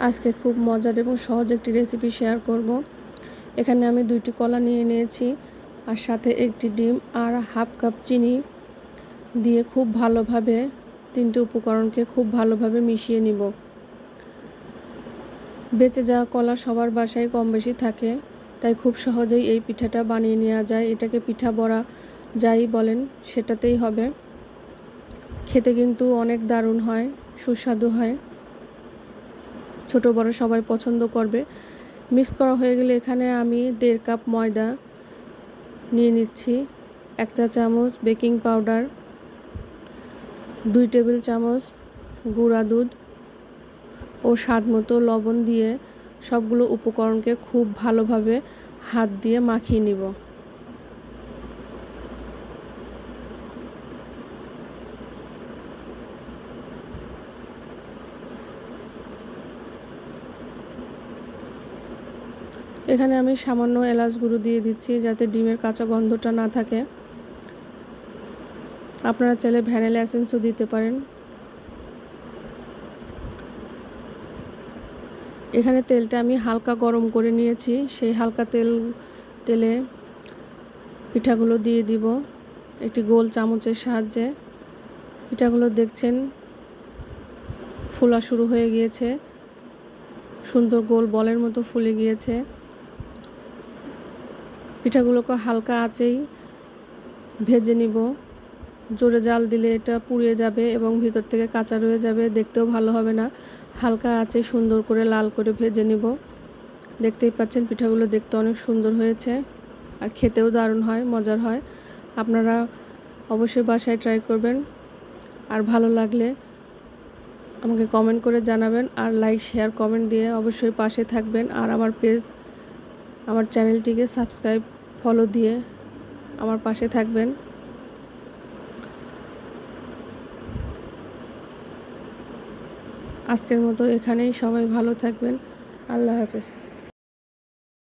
আজকে খুব মজার এবং সহজ একটি রেসিপি শেয়ার করব। এখানে আমি 2টি কলা নিয়ে নিয়েছি আর সাথে একটি ডিম আর হাফ কাপ চিনি দিয়ে খুব ভালোভাবে 3টে উপকরণকে খুব ভালোভাবে মিশিয়ে নিব। বেঁচে যাওয়া কলা সবার বাসায় কম বেশি থাকে, তাই খুব সহজেই এই পিঠাটা বানিয়ে নেওয়া যায়। এটাকে পিঠা বড়া যাই বলেন সেটাতেই হবে। খেতে কিন্তু অনেক দারুণ হয়, সুস্বাদু হয়, ছোট বড় সবাই পছন্দ করবে। মিক্স করা হয়ে গেলে এখানে আমি 1.5 কাপ ময়দা নিয়ে নিচ্ছি, 1 চা চামচ বেকিং পাউডার, 2 টেবিল চামচ গুঁড়া দুধ ও স্বাদ মতো লবণ দিয়ে সবগুলো উপকরণকে খুব ভালোভাবে হাত দিয়ে মাখিয়ে নিব। এখানে আমি সামান্য এলাচ গুঁড়ো দিয়ে দিচ্ছি যাতে ডিমের কাঁচা গন্ধটা না থাকে। আপনারা চাইলে ভ্যানিলা এসেন্সও দিতে পারেন। এখানে তেলটা আমি হালকা গরম করে নিয়েছি, সেই হালকা তেলে পিঠাগুলো দিয়ে দিব একটি গোল চামচের সাহায্যে। পিঠাগুলো দেখছেন ফোলা শুরু হয়ে গিয়েছে, সুন্দর গোল বলের মতো ফুলে গিয়েছে। পিঠাগুলোকে হালকা আঁচেই ভেজে নিব। জোরে জাল দিলে এটা পুড়িয়ে যাবে এবং ভিতর থেকে কাঁচা রয়ে যাবে, দেখতেও ভালো হবে না। হালকা আঁচে সুন্দর করে লাল করে ভেজে নিব। দেখতেই পাচ্ছেন পিঠাগুলো দেখতে অনেক সুন্দর হয়েছে আর খেতেও দারুণ হয়, মজার হয়। আপনারা অবশ্যই বাসায় ট্রাই করবেন আর ভালো লাগলে আমাকে কমেন্ট করে জানাবেন আর লাইক শেয়ার কমেন্ট দিয়ে অবশ্যই পাশে থাকবেন। আর আমার চ্যানেলটিকে সাবস্ক্রাইব ফলো দিয়ে আমার পাশে থাকবেন। আজকের মতো এখানেই, সবাই ভালো থাকবেন। আল্লাহ হাফেজ।